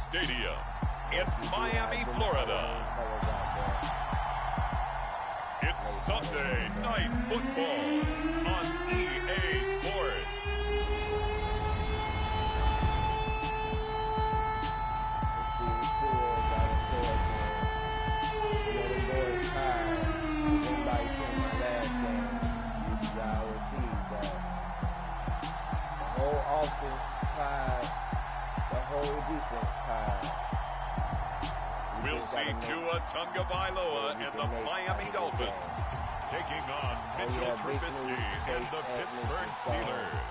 Stadium in Miami, Florida. It's Sunday Night Football on EA Sports. We'll see Tua Tagovailoa and the Miami Dolphins taking on Mitchell Trubisky and the Pittsburgh Steelers.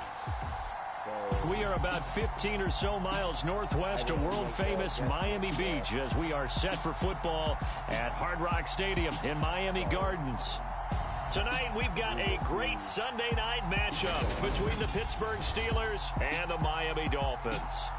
We are about 15 or so miles northwest of world-famous Miami Beach as we are set for football at Hard Rock Stadium in Miami Gardens. Tonight, we've got a great Sunday night matchup between the Pittsburgh Steelers and the Miami Dolphins.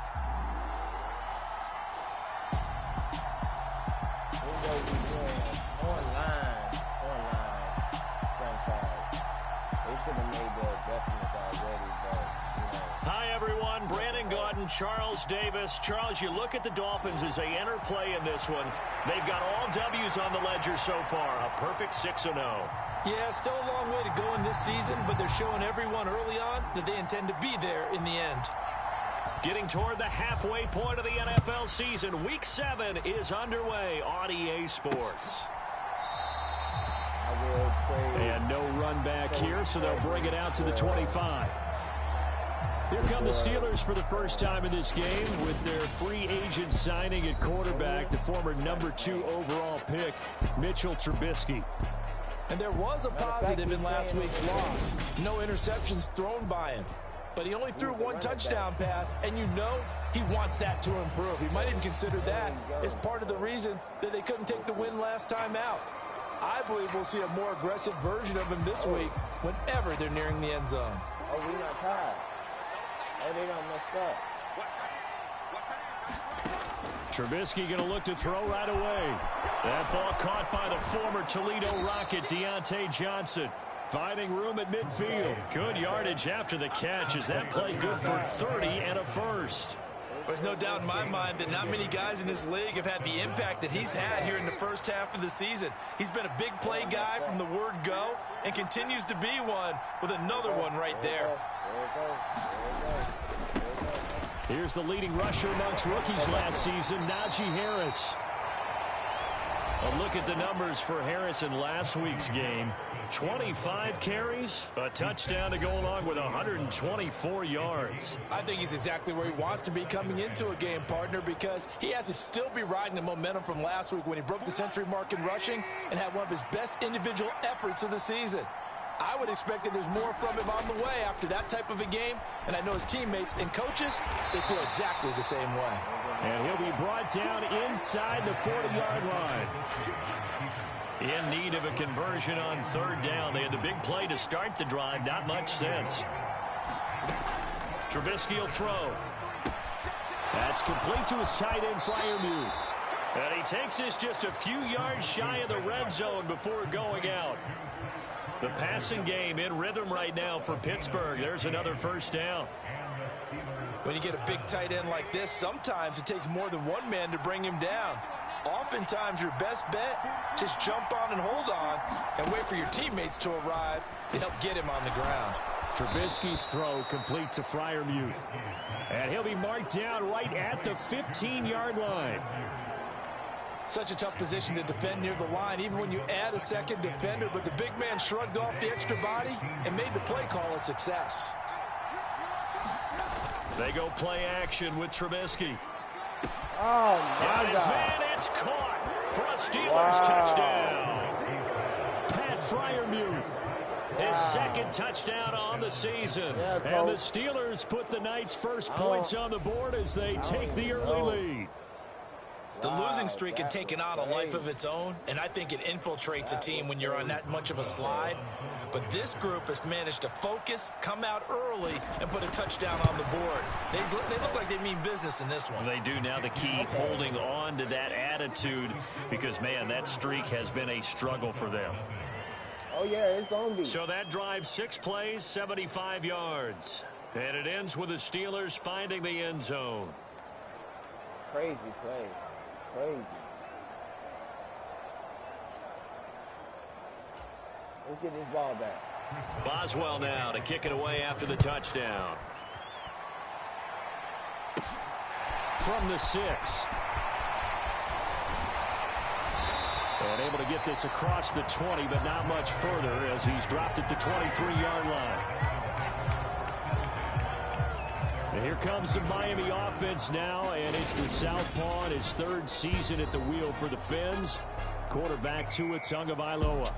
Hi, everyone. Brandon Gaudin, Charles Davis. Charles, you look at the Dolphins as they enter play in this one. They've got all W's on the ledger so far, a perfect 6-0. Yeah, still a long way to go in this season, but they're showing everyone early on that they intend to be there in the end. Getting toward the halfway point of the NFL season, Week 7 is underway on EA Sports. And no run back here, so they'll bring it out to the 25. Here come the Steelers for the first time in this game with their free agent signing at quarterback, the former #2 overall pick, Mitchell Trubisky. And there was a positive in last week's loss. No interceptions thrown by him. But he only threw one touchdown pass, and you know he wants that to improve. He might even consider that as part of the reason that they couldn't take the win last time out. I believe we'll see a more aggressive version of him this week whenever they're nearing the end zone. Oh, we not tied. Oh, they done messed up. Trubisky going to look to throw right away. That ball caught by the former Toledo Rocket, Deontay Johnson. Finding room at midfield. Good yardage after the catch. Is that play good for 30 and a first? There's no doubt in my mind that not many guys in this league have had the impact that he's had here in the first half of the season. He's been a big play guy from the word go and continues to be one with another one right there. Here's the leading rusher amongst rookies last season, Najee Harris. A look at the numbers for Harris in last week's game. 25 carries, a touchdown to go along with 124 yards. I think he's exactly where he wants to be coming into a game, partner, because he has to still be riding the momentum from last week when he broke the century mark in rushing and had one of his best individual efforts of the season. I would expect that there's more from him on the way after that type of a game, and I know his teammates and coaches, they feel exactly the same way. And he'll be brought down inside the 40-yard line. In need of a conversion on third down. They had the big play to start the drive. Not much sense. Trubisky will throw. That's complete to his tight end, Freiermuth. And he takes this just a few yards shy of the red zone before going out. The passing game in rhythm right now for Pittsburgh. There's another first down. When you get a big tight end like this, sometimes it takes more than one man to bring him down. Oftentimes, your best bet, just jump on and hold on and wait for your teammates to arrive to help get him on the ground. Trubisky's throw complete to Freiermuth. And he'll be marked down right at the 15-yard line. Such a tough position to defend near the line, even when you add a second defender. But the big man shrugged off the extra body and made the play call a success. They go play action with Trubisky. Oh, got his man, it's caught for a Steelers touchdown. Pat Freiermuth, his second touchdown on the season. And the Steelers put the night's first points on the board as they take the early lead. The losing streak had taken on a life of its own, and I think it infiltrates a team when you're on that much of a slide. But this group has managed to focus, come out early, and put a touchdown on the board. They look like they mean business in this one. They do. Now the key, holding on to that attitude, because, man, that streak has been a struggle for them. Oh, yeah, it's going to be. So that drive, 6 plays, 75 yards. And it ends with the Steelers finding the end zone. crazy play. Crazy. Let's get this ball back. Boswell now to kick it away after the touchdown. From the 6. And able to get this across the 20, but not much further as he's dropped at the 23-yard line. And here comes the Miami offense now, and it's the southpaw in his 3rd season at the wheel for the Fins. Quarterback Tua Tagovailoa.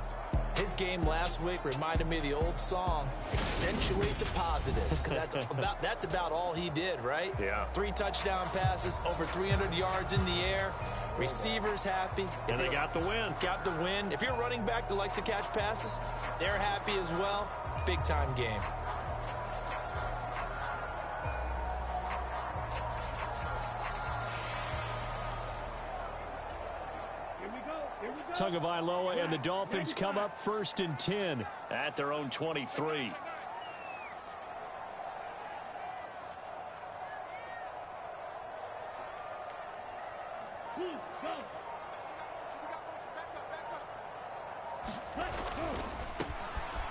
His game last week reminded me of the old song, accentuate the positive, because that's about all he did, right? Yeah. 3 touchdown passes, over 300 yards in the air, receivers happy. And they got the win. Got the win. If you're a running back that likes to catch passes, they're happy as well. Big-time game. Tagovailoa and the Dolphins come up 1st and 10 at their own 23.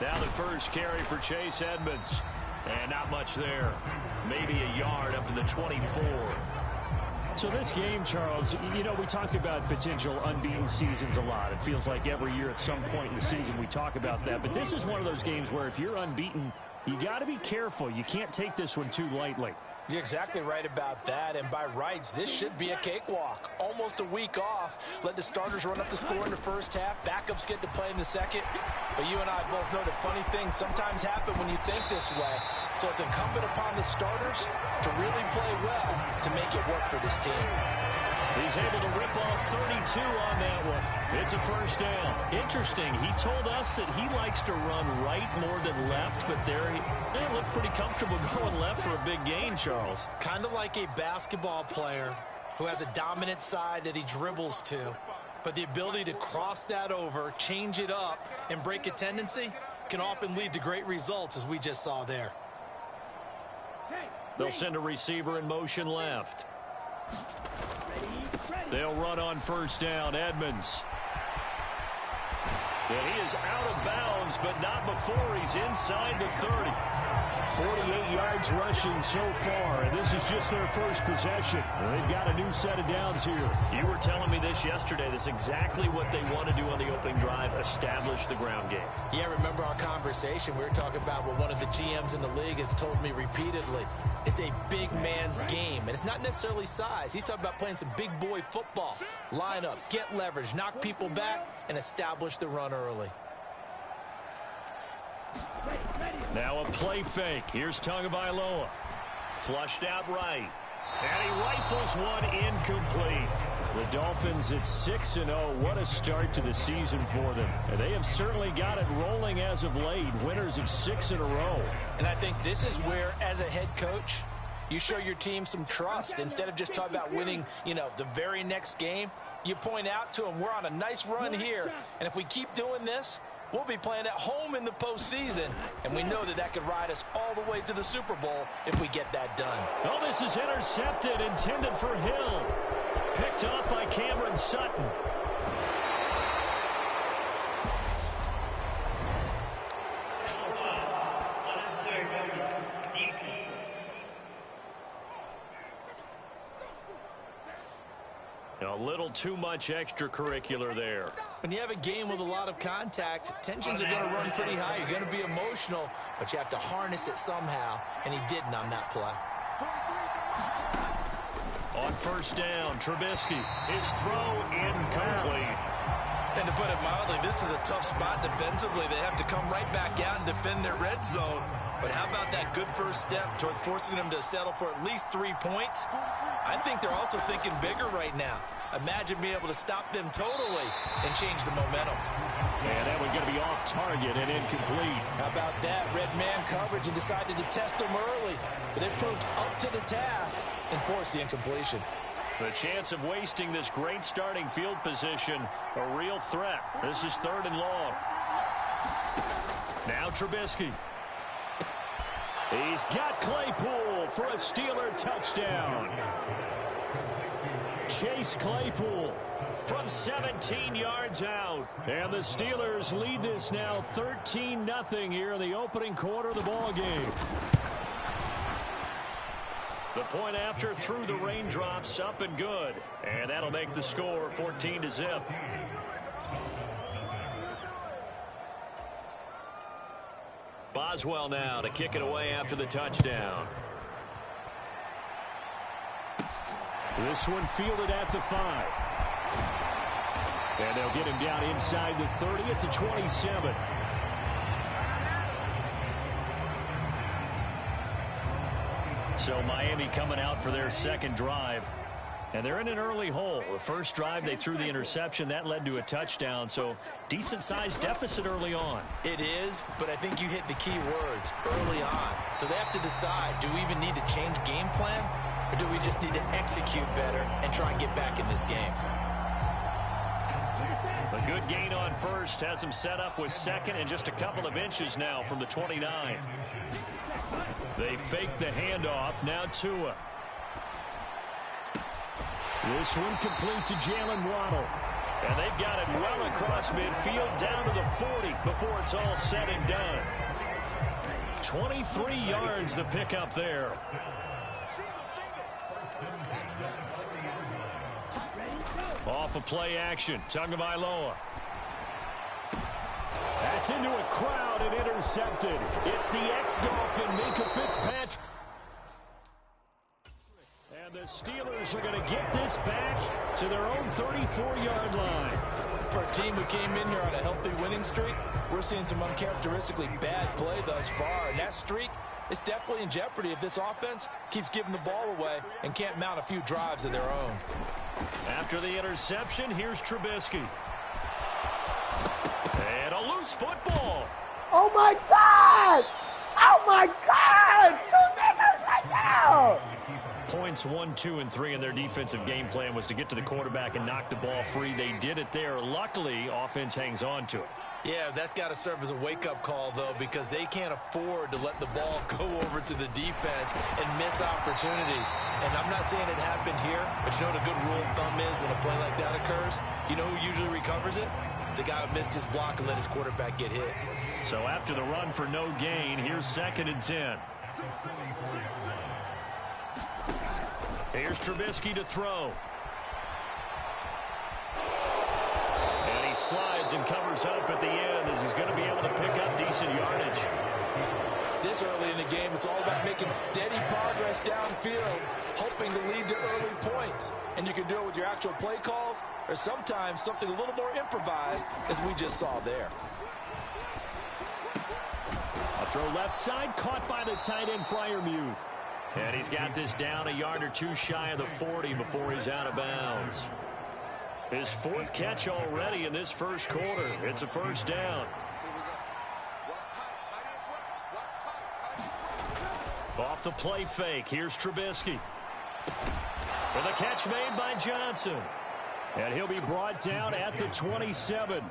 Now the first carry for Chase Edmonds. And not much there. Maybe a yard up to the 24. So this game, Charles, you know, we talk about potential unbeaten seasons a lot. It feels like every year at some point in the season we talk about that. But this is one of those games where if you're unbeaten, you got to be careful. You can't take this one too lightly. You're exactly right about that, and by rights, this should be a cakewalk. Almost a week off. Let the starters run up the score in the first half. Backups get to play in the second. But you and I both know that funny things sometimes happen when you think this way. So it's incumbent upon the starters to really play well to make it work for this team. He's able to rip off 32 on that one. It's a first down. Interesting. He told us that he likes to run right more than left, but there he looked pretty comfortable going left for a big gain, Charles. Kind of like a basketball player who has a dominant side that he dribbles to, but the ability to cross that over, change it up, and break a tendency can often lead to great results, as we just saw there. They'll send a receiver in motion left. They'll run on first down. Edmonds. And he is out of bounds, but not before he's inside the 30. 48 yards rushing so far, and this is just their first possession. They've got a new set of downs here. You were telling me this yesterday. That's exactly what they want to do on the opening drive, establish the ground game. Yeah, remember our conversation? We were talking about what one of the GMs in the league has told me repeatedly. It's a big man's game, and it's not necessarily size. He's talking about playing some big boy football. Line up, get leverage, knock people back, and establish the run early. Now a play fake. Here's Tagovailoa. Flushed out right. And he rifles one incomplete. The Dolphins at 6-0. What a start to the season for them. They have certainly got it rolling as of late. Winners of 6 in a row. And I think this is where, as a head coach, you show your team some trust. Instead of just talking about winning, the very next game, you point out to them, we're on a nice run here. And if we keep doing this, we'll be playing at home in the postseason, and we know that could ride us all the way to the Super Bowl if we get that done. Oh, this is intercepted, intended for Hill. Picked up by Cameron Sutton. A little too much extracurricular there. When you have a game with a lot of contact, tensions are going to run pretty high. You're going to be emotional, but you have to harness it somehow, and he didn't on that play. On first down, Trubisky. His throw incomplete. And to put it mildly, this is a tough spot defensively. They have to come right back out and defend their red zone. But how about that good first step towards forcing them to settle for at least 3 points? I think they're also thinking bigger right now. Imagine being able to stop them totally and change the momentum. And that one's going to be off target and incomplete. How about that? Red man coverage and decided to test them early. But it proved up to the task and forced the incompletion. The chance of wasting this great starting field position, a real threat. This is 3rd and long. Now Trubisky. He's got Claypool for a Steeler touchdown. Chase Claypool from 17 yards out. And the Steelers lead this now 13-0 here in the opening quarter of the ball game. The point after through the raindrops, up and good. And that'll make the score 14-0. Boswell now to kick it away after the touchdown. This one fielded at the 5. And they'll get him down inside the 30 at the 27. So Miami coming out for their second drive. And they're in an early hole. The first drive, they threw the interception. That led to a touchdown. So decent-sized deficit early on. It is, but I think you hit the key words, early on. So they have to decide, do we even need to change game plan? Or do we just need to execute better and try and get back in this game? A good gain on first has him set up with second and just a couple of inches now from the 29. They fake the handoff. Now Tua. This one complete to Jalen Waddle. And they've got it well across midfield down to the 40 before it's all said and done. 23 yards the pickup there. Off of play action. Tagovailoa. That's into a crowd and intercepted. It's the ex-Dolphin, Minkah Fitzpatrick. And the Steelers are going to get this back to their own 34-yard line. For a team who came in here on a healthy winning streak, we're seeing some uncharacteristically bad play thus far. And that streak is definitely in jeopardy if this offense keeps giving the ball away and can't mount a few drives of their own. After the interception, here's Trubisky. And a loose football. Oh, my God! Oh, my God! Two niggas right now! Points 1, 2, and 3 in their defensive game plan was to get to the quarterback and knock the ball free. They did it there. Luckily, offense hangs on to it. Yeah, that's got to serve as a wake-up call, though, because they can't afford to let the ball go over to the defense and miss opportunities. And I'm not saying it happened here, but you know what a good rule of thumb is when a play like that occurs? You know who usually recovers it? The guy who missed his block and let his quarterback get hit. So after the run for no gain, here's 2nd and 10. Here's Trubisky to throw. And he slides and covers up at the end as he's going to be able to pick up decent yardage. This early in the game, it's all about making steady progress downfield, hoping to lead to early points. And you can do it with your actual play calls or sometimes something a little more improvised, as we just saw there. A throw left side, caught by the tight end, Freiermuth. And he's got this down a yard or two shy of the 40 before he's out of bounds. His 4th catch already in this first quarter. It's a first down. Off the play fake, here's Trubisky. For the catch made by Johnson. And he'll be brought down at the 27.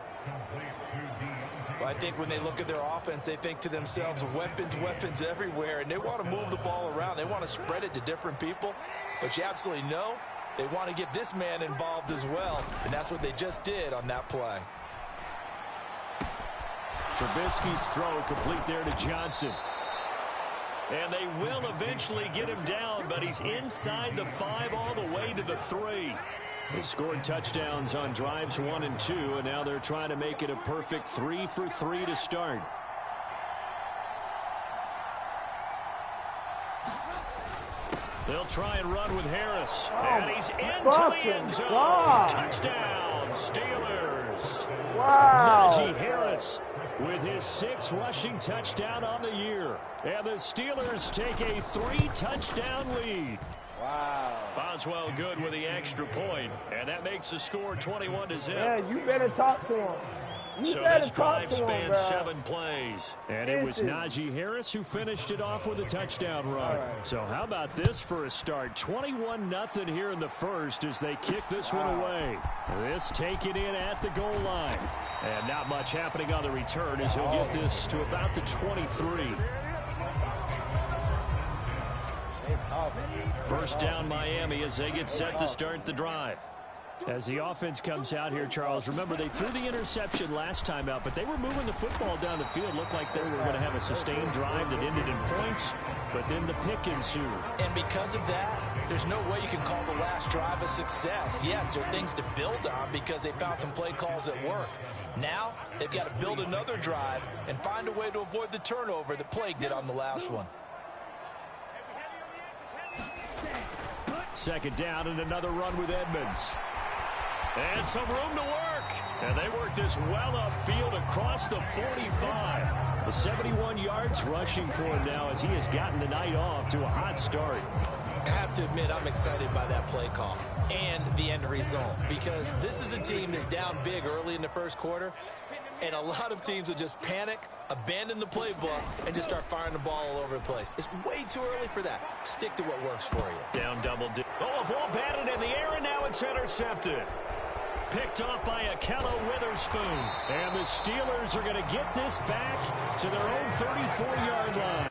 Well, I think when they look at their offense, they think to themselves, weapons everywhere, and they want to move the ball around. They want to spread it to different people, but you absolutely know they want to get this man involved as well, and that's what they just did on that play. Trubisky's throw complete there to Johnson. And they will eventually get him down, but he's inside the 5 all the way to the 3. They scored touchdowns on drives 1 and 2, and now they're trying to make it a perfect 3 for 3 to start. They'll try and run with Harris. And he's into the end zone. Touchdown, Steelers. Wow. Najee Harris with his 6th rushing touchdown on the year. And the Steelers take a 3-touchdown lead. Wow. Boswell good with the extra point, and that makes the score 21-0. Yeah, you better talk to him. So this drive spans 7 plays. And it was Najee Harris who finished it off with a touchdown run. Right. So how about this for a start? 21-0 here in the first as they kick this one away. This taken in at the goal line. And not much happening on the return as he'll get this to about the 23. First down Miami as they get set to start the drive. As the offense comes out here, Charles, remember they threw the interception last time out, but they were moving the football down the field. Looked like they were going to have a sustained drive that ended in points, but then the pick ensued. And because of that, there's no way you can call the last drive a success. Yes, there are things to build on because they found some play calls that work. Now, they've got to build another drive and find a way to avoid the turnover that plagued it on the last one. Second down and another run with Edmonds. And some room to work. And they work this well upfield across the 45. The 71 yards rushing for him now as he has gotten the night off to a hot start. I have to admit, I'm excited by that play call and the end result because this is a team that's down big early in the first quarter, and a lot of teams will just panic, abandon the playbook, and just start firing the ball all over the place. It's way too early for that. Stick to what works for you. Down double digit. Oh, a ball batted in the air, and now it's intercepted. Picked off by Akello Witherspoon. And the Steelers are going to get this back to their own 34-yard line.